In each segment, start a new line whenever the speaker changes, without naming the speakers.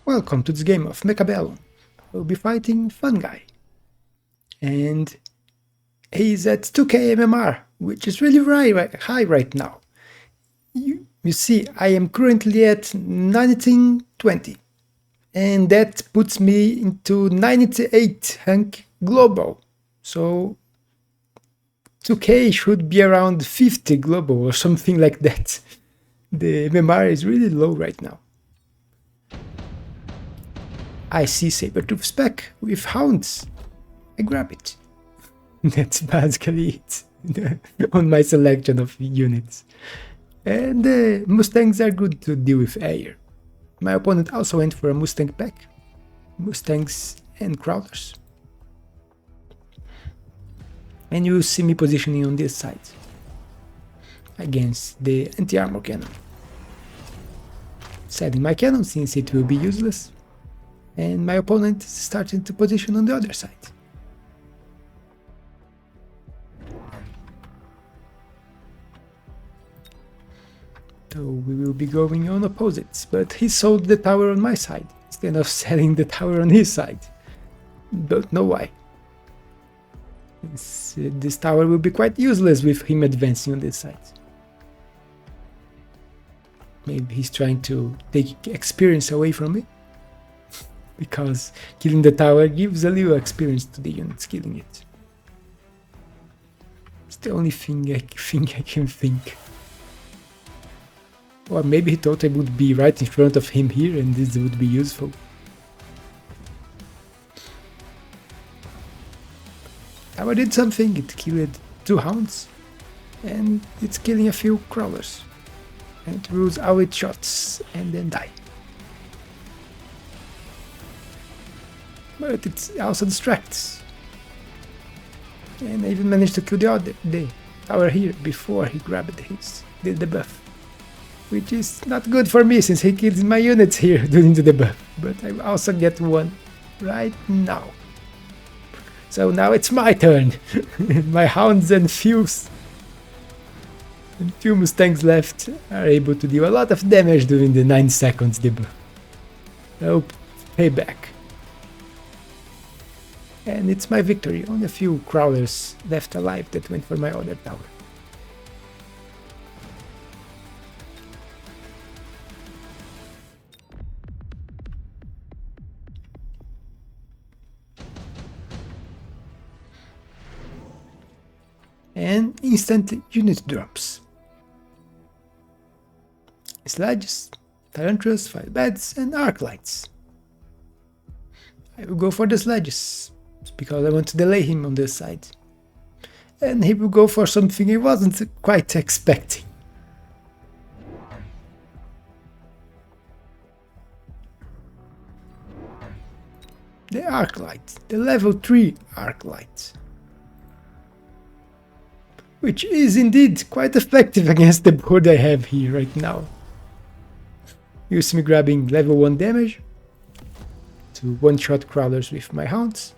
Welcome to this game of Mechabellum. We'll be fighting Fun Guy. And he's at 2k MMR, which is really high right now. You see, I am currently at 1920. And that puts me into 98 rank global. So 2k should be around 50 global or something like that. The MMR is really low right now. I see Sabertooth spec with hounds. I grab it. That's basically it on my selection of units. And the Mustangs are good to deal with air. My opponent also went for a Mustang pack. Mustangs and Crawlers. And you see me positioning on this side against the anti-armor cannon. Setting my cannon since it will be useless. And my opponent is starting to position on the other side. So we will be going on opposites, but he sold the tower on my side instead of selling the tower on his side. Don't know why. This tower will be quite useless with him advancing on this side. Maybe he's trying to take experience away from me. Because killing the tower gives a little experience to the units killing it. It's the only thing I can think. Or maybe he thought I would be right in front of him here and this would be useful. Tower did something, it killed 2 hounds and it's killing a few crawlers. And it rules out its shots and then die. But it also distracts. And I even managed to kill the tower here before he grabbed the debuff. Which is not good for me since he kills my units here during the debuff. But I also get one right now. So now it's my turn. My hounds and few Mustangs left are able to deal a lot of damage during the 9 seconds debuff. Oh, payback. And it's my victory, only a few crawlers left alive that went for my other tower. And instant unit drops. Sledges, tarantulas, fire beds, and arc lights. I will go for the sledges, because I want to delay him on this side. And he will go for something he wasn't quite expecting. The arc light, the level 3 arc light. Which is indeed quite effective against the board I have here right now. You see me grabbing level 1 damage to one-shot crawlers with my hounds.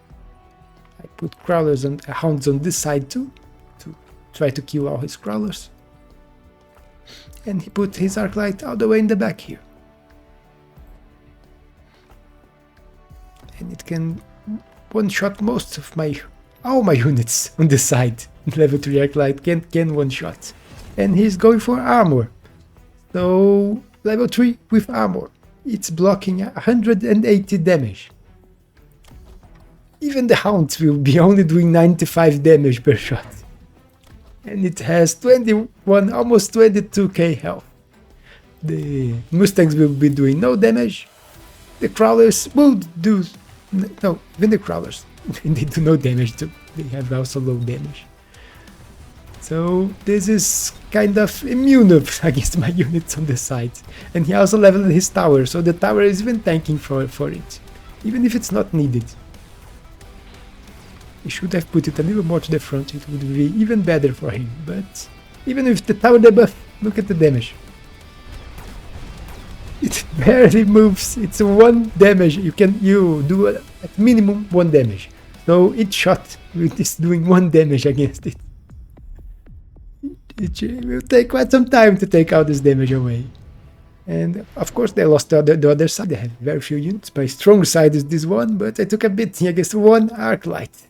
I put crawlers and hounds on this side too, to try to kill all his crawlers. And he put his arc light all the way in the back here. And it can one-shot most of all my units on this side. Level 3 arc light can one-shot. And he's going for armor. So level 3 with armor. It's blocking 180 damage. Even the hounds will be only doing 95 damage per shot. And it has 21, almost 22k health. The Mustangs will be doing no damage. The crawlers will do... No, even the crawlers. They do no damage too. They have also low damage. So this is kind of immune against my units on the side. And he also leveled his tower, so the tower is even tanking for it. Even if it's not needed. He should have put it a little more to the front, it would be even better for him. But even with the tower debuff, look at the damage. It barely moves, it's 1 damage, you do at minimum 1 damage. So each shot is doing 1 damage against it. It will take quite some time to take out this damage away. And of course they lost the other side. They had very few units. My strong side is this one, but I took a beating against one Arclight.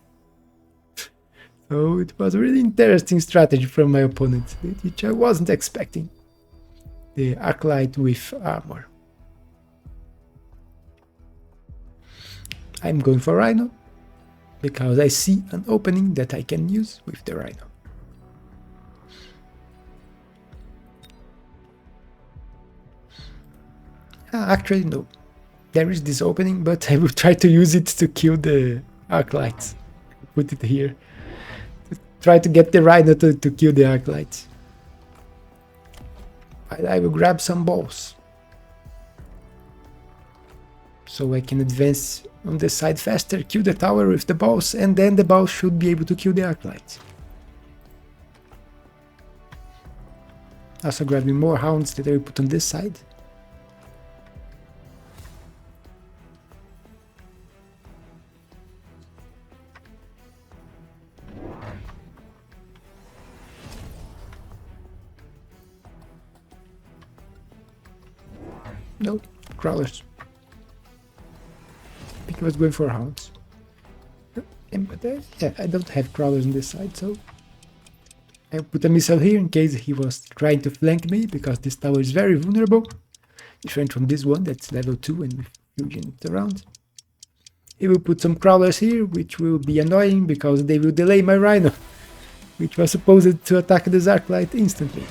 So it was a really interesting strategy from my opponent, which I wasn't expecting. The Arclight with armor. I'm going for Rhino, because I see an opening that I can use with the Rhino. Actually, no. There is this opening, but I will try to use it to kill the Arclights. Put it here. Try to get the Rhino to kill the Arclights. I will grab some balls, so I can advance on the side faster, kill the tower with the balls, and then the balls should be able to kill the Arclights. Also grabbing more hounds that I will put on this side. No, crawlers. I think I was going for hounds. But yeah, I don't have crawlers on this side, so I put a missile here in case he was trying to flank me, because this tower is very vulnerable. Different from this one that's level 2 and with few units around. He will put some crawlers here, which will be annoying because they will delay my Rhino, which was supposed to attack the Arclight instantly.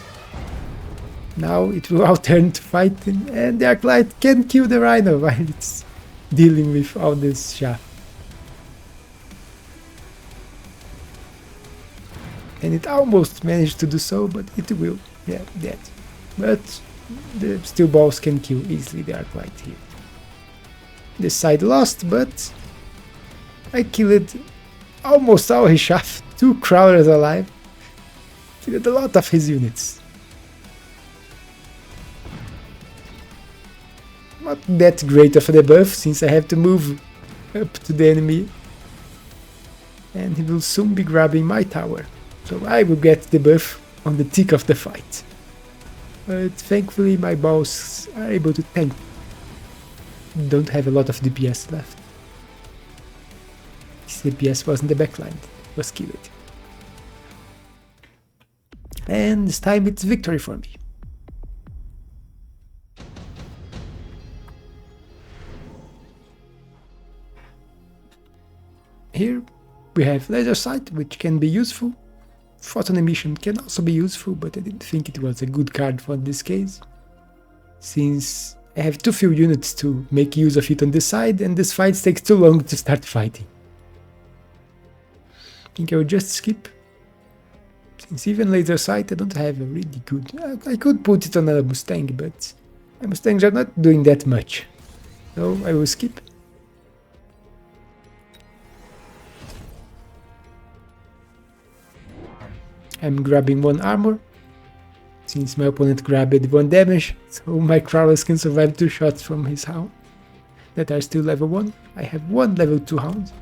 Now it will alternate to fight, and the Arclight can kill the Rhino while it's dealing with all this chaff. And it almost managed to do so, but it will. Yeah, dead. But the steel balls can kill easily the Arclight here. This side lost, but I killed almost all his chaff. 2 crawlers alive. Killed a lot of his units. Not that great of a debuff, since I have to move up to the enemy. And he will soon be grabbing my tower. So I will get the buff on the tick of the fight. But thankfully my balls are able to tank. Don't have a lot of DPS left. This DPS was in the backline, it was killed. And this time it's victory for me. Here we have laser sight, which can be useful. Photon emission can also be useful, but I didn't think it was a good card for this case, since I have too few units to make use of it on this side, and this fight takes too long to start fighting. I think I will just skip, since even laser sight I don't have a really good... I could put it on a Mustang, but my Mustangs are not doing that much, so I will skip. I'm grabbing 1 armor, since my opponent grabbed 1 damage, so my crawlers can survive 2 shots from his hound that are still level 1. I have 1 level 2 hound.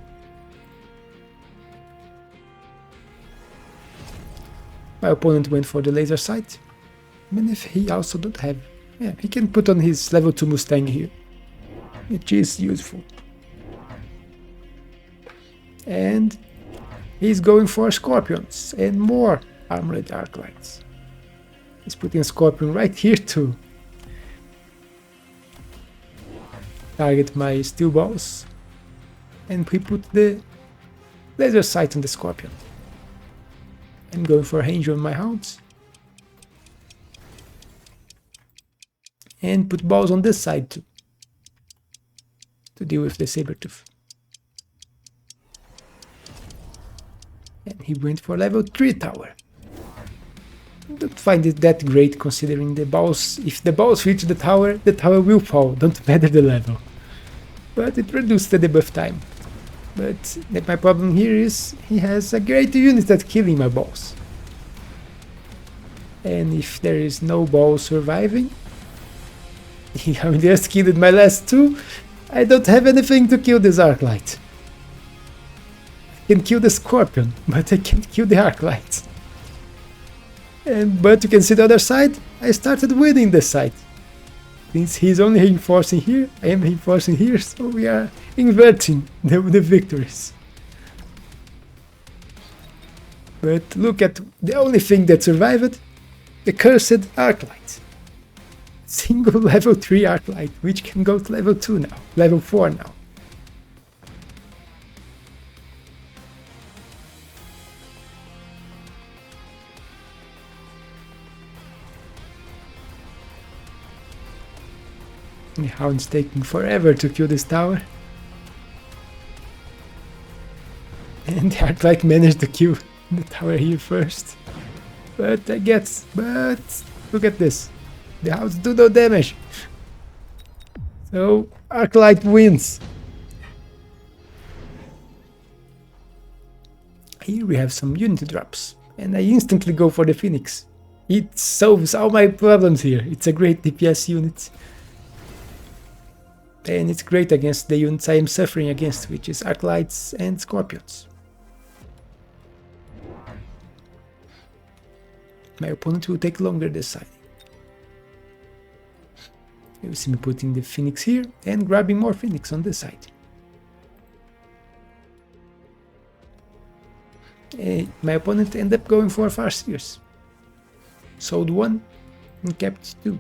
My opponent went for the laser sight, even if he also don't have... Yeah, he can put on his level 2 Mustang here, which is useful. And he's going for scorpions and more armored Arclights. He's putting a scorpion right here to target my steel balls, and we put the laser sight on the scorpion. I'm going for a range on my hounds and put balls on this side too, to deal with the saber-tooth. And he went for level 3 tower. Don't find it that great considering the balls. If the balls reach the tower will fall, don't matter the level. But it reduced the debuff time. But my problem here is he has a great unit at killing my balls. And if there is no ball surviving, I just killed my last 2. I don't have anything to kill this Arclight. I can kill the scorpion, but I can't kill the Arclight. But you can see the other side, I started winning this side. Since he's only reinforcing here, I am reinforcing here, so we are inverting the victories. But look at the only thing that survived, the cursed Arclight. Single level 3 Arclight, which can go to level 2 now, level 4 now. The Hound's taking forever to kill this tower. And the Arclight managed to kill the tower here first. But look at this. The Hounds do no damage. So Arclight wins. Here we have some unity drops. And I instantly go for the Phoenix. It solves all my problems here. It's a great DPS unit. And it's great against the units I am suffering against, which is Arclights and Scorpions. My opponent will take longer this side. You see me putting the Phoenix here and grabbing more Phoenix on this side. My opponent ended up going for Farseers. Sold 1 and kept 2.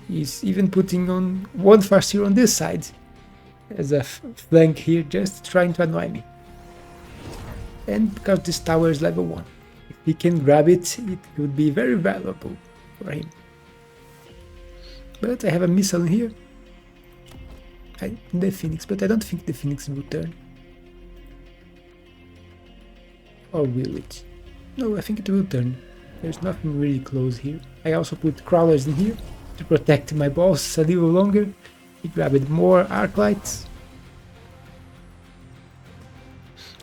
He's even putting on 1 Farseer on this side as a flank here, just trying to annoy me. And because this tower is level 1, if he can grab it, it would be very valuable for him. But I have a missile in here. The Phoenix, but I don't think the Phoenix will turn. Or will it? No, I think it will turn. There's nothing really close here. I also put crawlers in here to protect my balls a little longer. He grabbed more Arclights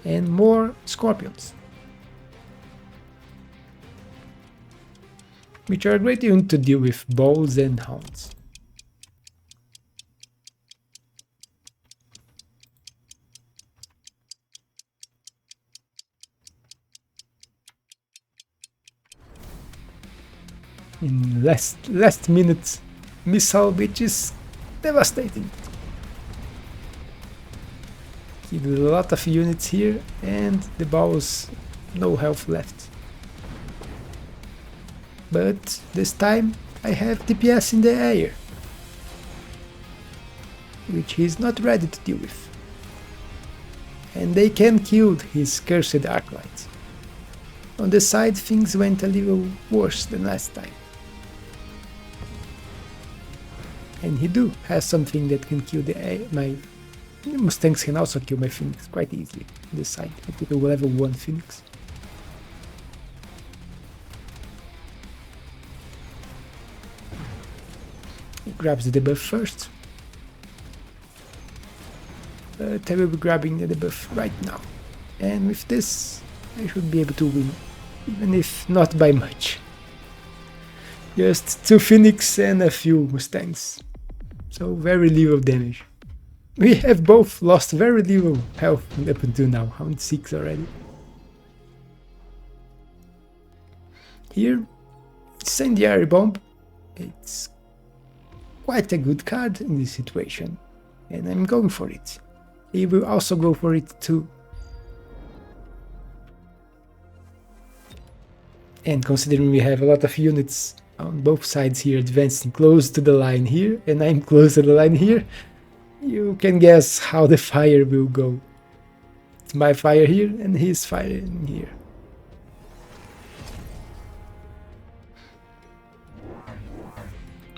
and more Scorpions, which are a great unit to deal with balls and hounds. In last minute missile, which is devastating. He did a lot of units here and the balls no health left. But this time I have DPS in the air, which he's not ready to deal with. And they can kill his cursed Arclight. On the side things went a little worse than last time. And he has something that can kill my Mustangs can also kill my Phoenix quite easily on this side. I put a level 1 Phoenix. He grabs the debuff first. But I will be grabbing the debuff right now. And with this I should be able to win, even if not by much. Just 2 Phoenix and a few Mustangs. So very little damage. We have both lost very little health up until now, round 6 already. Here, Incendiary Bomb. It's quite a good card in this situation, and I'm going for it. He will also go for it too. And considering we have a lot of units on both sides here advancing close to the line here, and I'm close to the line here, you can guess how the fire will go. It's my fire here and his fire in here.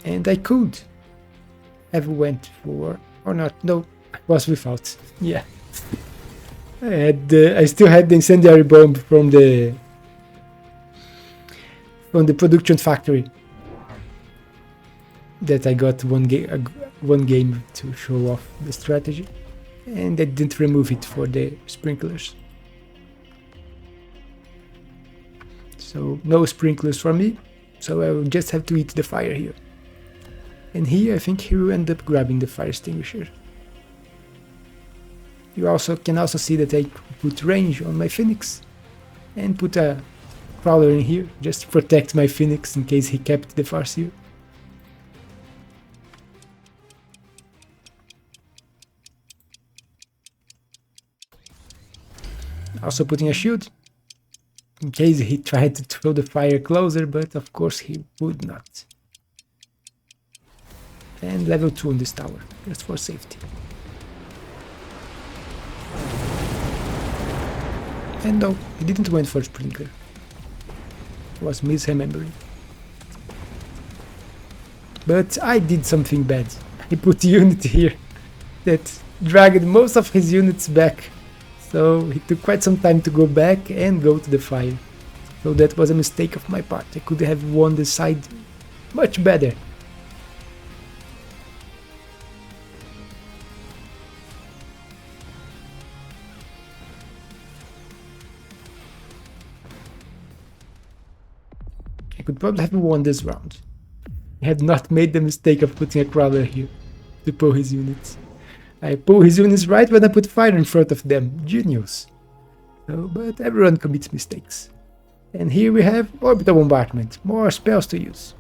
And I could have went for, or not, no, I was without, yeah. I still had the incendiary bomb from the production factory that I got one game to show off the strategy, and I didn't remove it for the sprinklers. So no sprinklers for me, so I will just have to eat the fire here. And here I think he will end up grabbing the fire extinguisher. You can also see that I put range on my Phoenix and put a crawler in here just to protect my Phoenix in case he kept the Farseer. Also putting a shield in case he tried to throw the fire closer, but of course he would not. And level 2 on this tower, just for safety. And no, he didn't went for sprinkler. I was misremembering. But I did something bad. I put a unit here that dragged most of his units back. So it took quite some time to go back and go to the fire. So that was a mistake of my part. I could have won the side much better. I could probably have won this round. I had not made the mistake of putting a crawler here to pull his units. I pull his units right when I put fire in front of them. Genius. So, but everyone commits mistakes. And here we have orbital bombardment. More spells to use.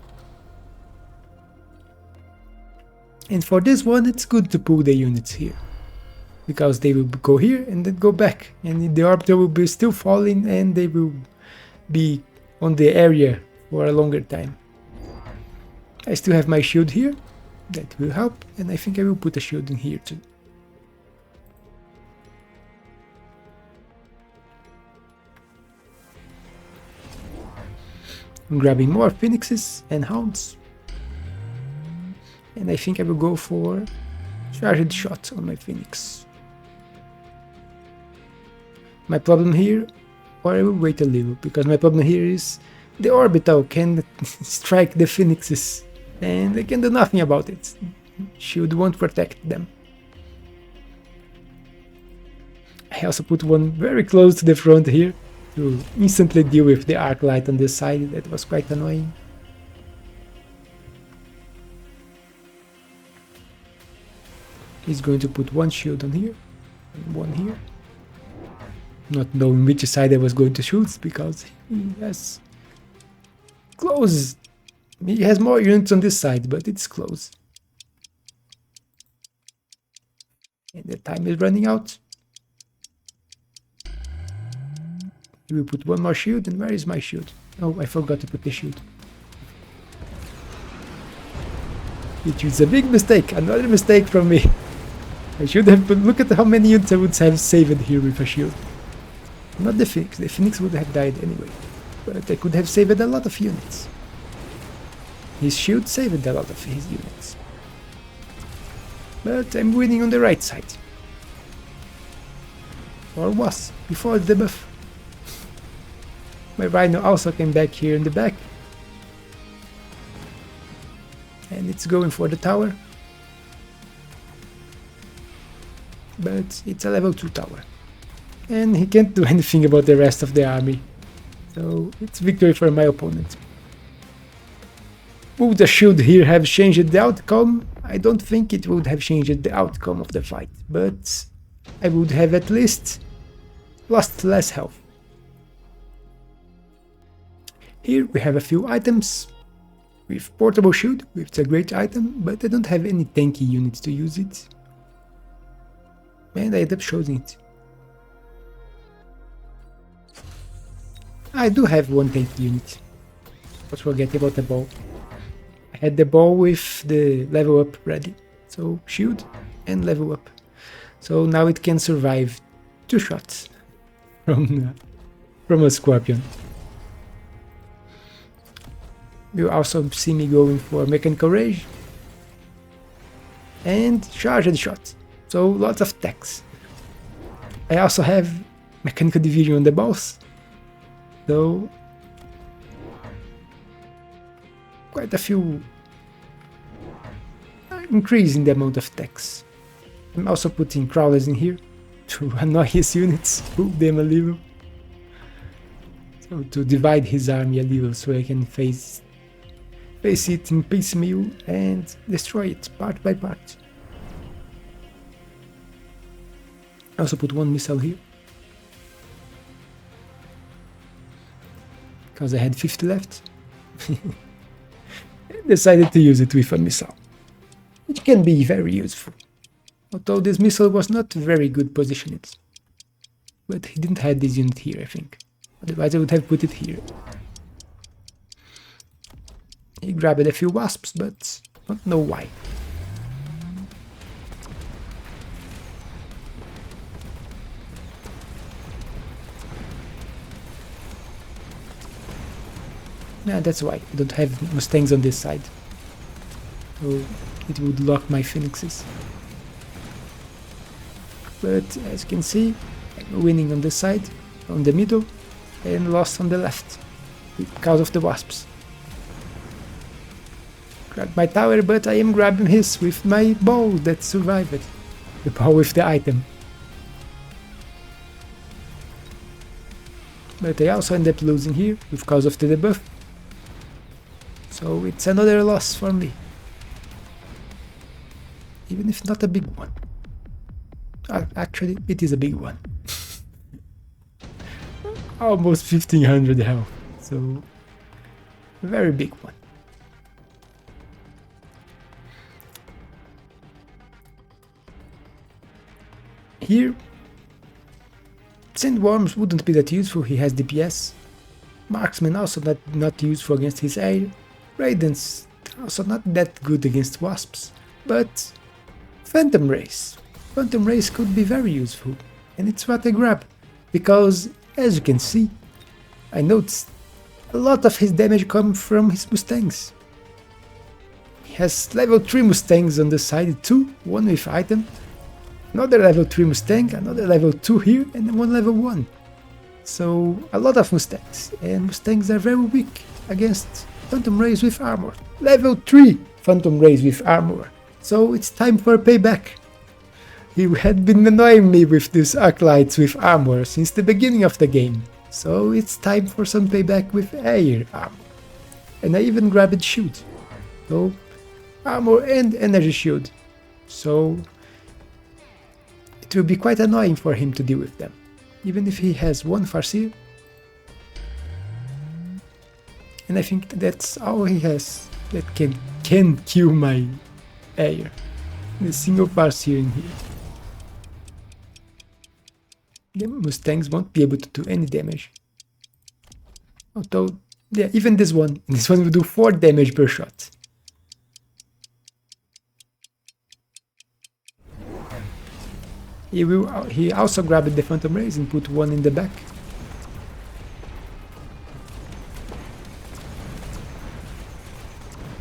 And for this one it's good to pull the units here. Because they will go here and then go back. And the orbital will be still falling and they will be on the area for a longer time. I still have my shield here. That will help, and I think I will put a shield in here too. I'm grabbing more phoenixes and hounds. And I think I will go for charged shot on my phoenix. My problem here, or I will wait a little, because my problem here is the orbital can strike the phoenixes. And they can do nothing about it. Shield won't protect them. I also put one very close to the front here to instantly deal with the arc light on this side. That was quite annoying. He's going to put one shield on here and one here. Not knowing which side I was going to shoot because he has close. He has more units on this side, but it's close. And the time is running out. We will put one more shield, and where is my shield? Oh, I forgot to put the shield. Which is a big mistake, another mistake from me. I should have put, look at how many units I would have saved here with a shield. Not the Phoenix would have died anyway. But I could have saved a lot of units. His shield saved a lot of his units. But I'm winning on the right side. Or was, before the debuff. My Rhino also came back here in the back. And it's going for the tower. But it's a level 2 tower. And he can't do anything about the rest of the army. So it's victory for my opponent. Would a shield here have changed the outcome? I don't think it would have changed the outcome of the fight, but I would have at least lost less health. Here we have a few items. With portable shield, which is a great item, but I don't have any tanky units to use it. And I end up choosing it. I do have one tanky unit. Let's forget about the ball. I had the ball with the level up ready. So shield and level up. So now it can survive 2 shots from a scorpion. You also see me going for mechanical rage and charged shot. So lots of attacks. I also have mechanical division on the boss. So quite a few increase in the amount of attacks. I'm also putting crawlers in here to annoy his units, move them a little. So to divide his army a little so I can face it in piecemeal and destroy it part by part. I also put one missile here. Because I had 50 left. Decided to use it with a missile, which can be very useful, although this missile was not very good positioned. but he didn't have this unit here, I think. Otherwise I would have put it here. He grabbed a few wasps, but don't know why. Yeah, that's why I don't have Mustangs on this side. So it would lock my phoenixes. But as you can see, I'm winning on this side, on the middle, and lost on the left because of the wasps. Grabbed my tower, but I am grabbing his with my bow that survived. The bow with the item. But I also end up losing here because of the debuff. So it's another loss for me. Even if not a big one. Actually, it is a big one. Almost 1500 health. So, a very big one. Here, Sandworms wouldn't be that useful, he has DPS. Marksman also not useful against his air. Raidens also not that good against wasps. But Phantom Race. Phantom Race could be very useful. And it's what I grab. Because, as you can see, I noticed a lot of his damage comes from his Mustangs. He has level 3 Mustangs on the side too, one with item. Another level 3 Mustang, another level 2 here, and one level 1. So, a lot of Mustangs, and Mustangs are very weak against Phantom Rays with armor. Level 3 Phantom Rays with armor. So, it's time for Payback. He had been annoying me with these Acolytes with armor since the beginning of the game. So, it's time for some Payback with air armor. And I even grabbed shield. So, armor and energy shield. So, it will be quite annoying for him to deal with them, even if he has one Farseer. And I think that's all he has that can kill my air. The single Farseer in here. The Mustangs won't be able to do any damage. Although, yeah, even this one will do 4 damage per shot. He also grabbed the Phantom Rays and put one in the back.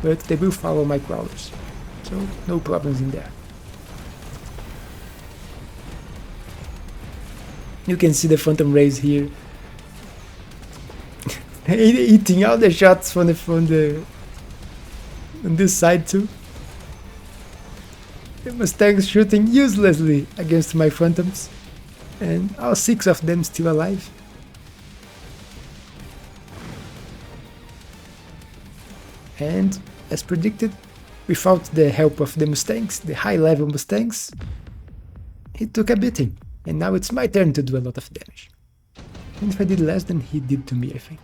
But they will follow my crawlers, so no problems in there. You can see the Phantom Rays here eating all the shots from the on this side too. The Mustangs shooting uselessly against my Phantoms, and all 6 of them still alive. And as predicted, without the help of the Mustangs, the high level Mustangs, he took a beating, and now it's my turn to do a lot of damage. And if I did less than he did to me, I think.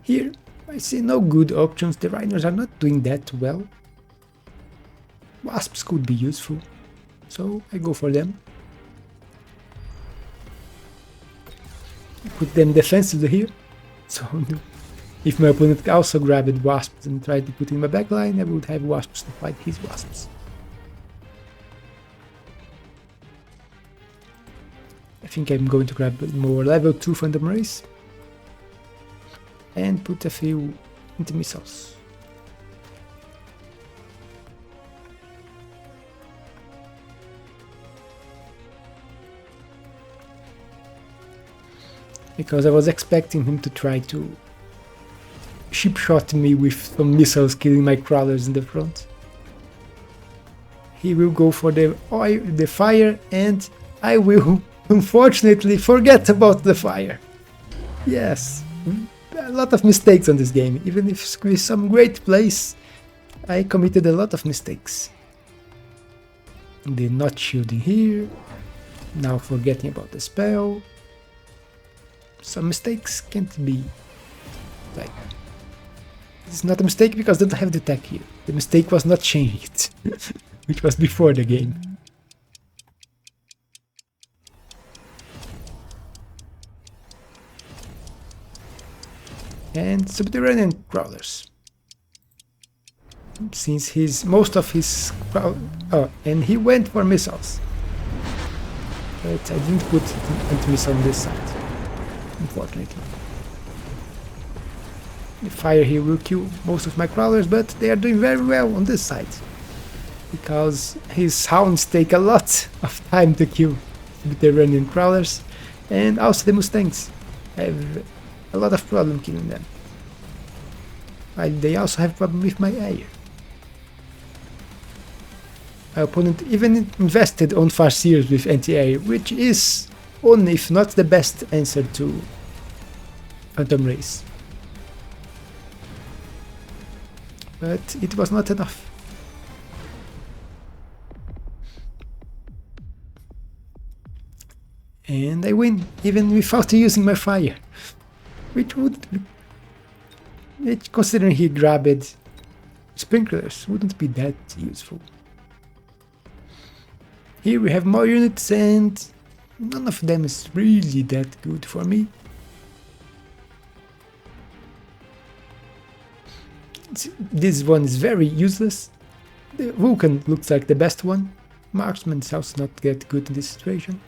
Here, I see no good options, the Rhinos are not doing that well. Wasps could be useful, so I go for them. Put them defensively here, so if my opponent also grabbed wasps and tried to put in my backline, I would have wasps to fight his wasps. I think I'm going to grab more level 2 Phantom Rays and put a few anti-missiles. Because I was expecting him to try to ship shot me with some missiles killing my crawlers in the front. He will go for the oil, the fire, and I will unfortunately forget about the fire. Yes. A lot of mistakes on this game, even if with some great plays, I committed a lot of mistakes. The not shielding here, now forgetting about the spell. Some mistakes can't be like, it's not a mistake because I don't have the tech here. The mistake was not changing it, which was before the game. and subterranean crawlers. Since and he went for missiles. But I didn't put anti-missile on this side, unfortunately. The fire here will kill most of my crawlers, but they are doing very well on this side. Because his hounds take a lot of time to kill subterranean crawlers, and also the Mustangs have a lot of problem killing them. While they also have problem with my air. My opponent even invested on Farseers with anti-air, which is one if not the best answer to Phantom Rays. But it was not enough. And I win, even without using my fire. Which considering he grabbed sprinklers, wouldn't be that useful. Here we have more units and none of them is really that good for me. This one is very useless. The Vulcan looks like the best one. Marksman is also not that good in this situation.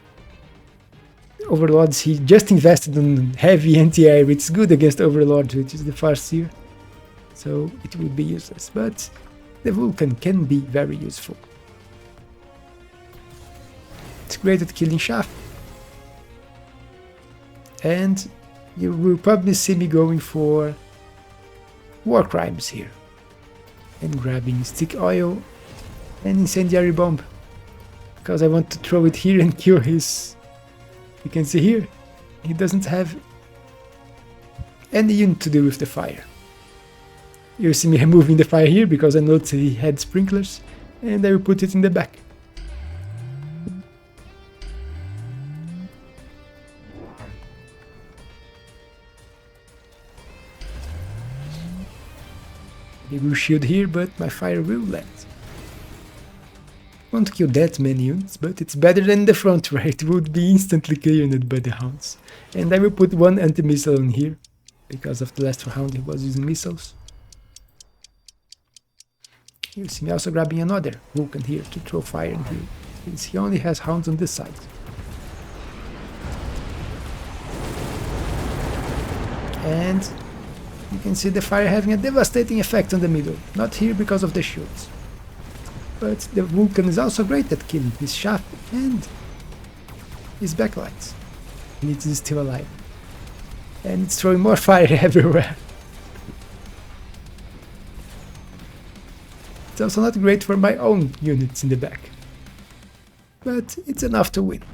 Overlords, he just invested on heavy anti-air. It's good against Overlords, which is the Farseer. So it will be useless, but the Vulcan can be very useful. It's great at killing chaff. And you will probably see me going for war crimes here. And grabbing stick oil and incendiary bomb. Because I want to throw it here and kill his... You can see here, he doesn't have any unit to do with the fire. You see me removing the fire here because I noticed he had sprinklers, and I will put it in the back. He will shield here, but my fire will land. Won't kill that many units, but it's better than the front, right? It would be instantly cleared by the hounds. And I will put one anti-missile on here, because of the last round he was using missiles. You see me also grabbing another Vulcan here to throw fire in here, since he only has hounds on this side. And you can see the fire having a devastating effect on the middle, not here because of the shields. But the Vulcan is also great at killing his shaft and his backlights. And it is still alive. And it's throwing more fire everywhere. It's also not great for my own units in the back. But it's enough to win.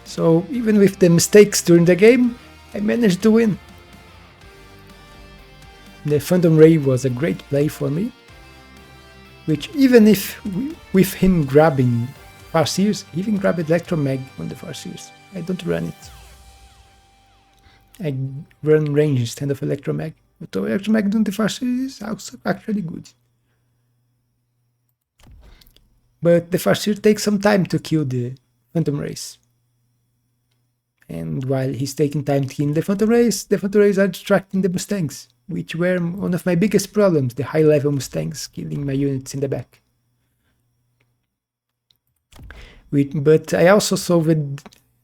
So even with the mistakes during the game, I managed to win. The Phantom Ray was a great play for me, which even if with him grabbing Farseers, he even grabbed Electromag on the Farseers. I don't run it. I run range instead of Electromag, but Electromag on the Farseers is also actually good. But the Farseer takes some time to kill the Phantom Rays. And while he's taking time to kill the Phantom Rays are distracting the Mustangs, which were one of my biggest problems, the high-level Mustangs killing my units in the back. But I also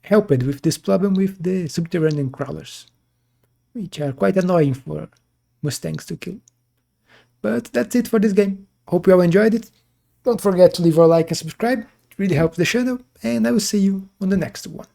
helped with this problem with the subterranean crawlers, which are quite annoying for Mustangs to kill. But that's it for this game. Hope you all enjoyed it. Don't forget to leave a like and subscribe, it really helps the channel, and I will see you on the next one.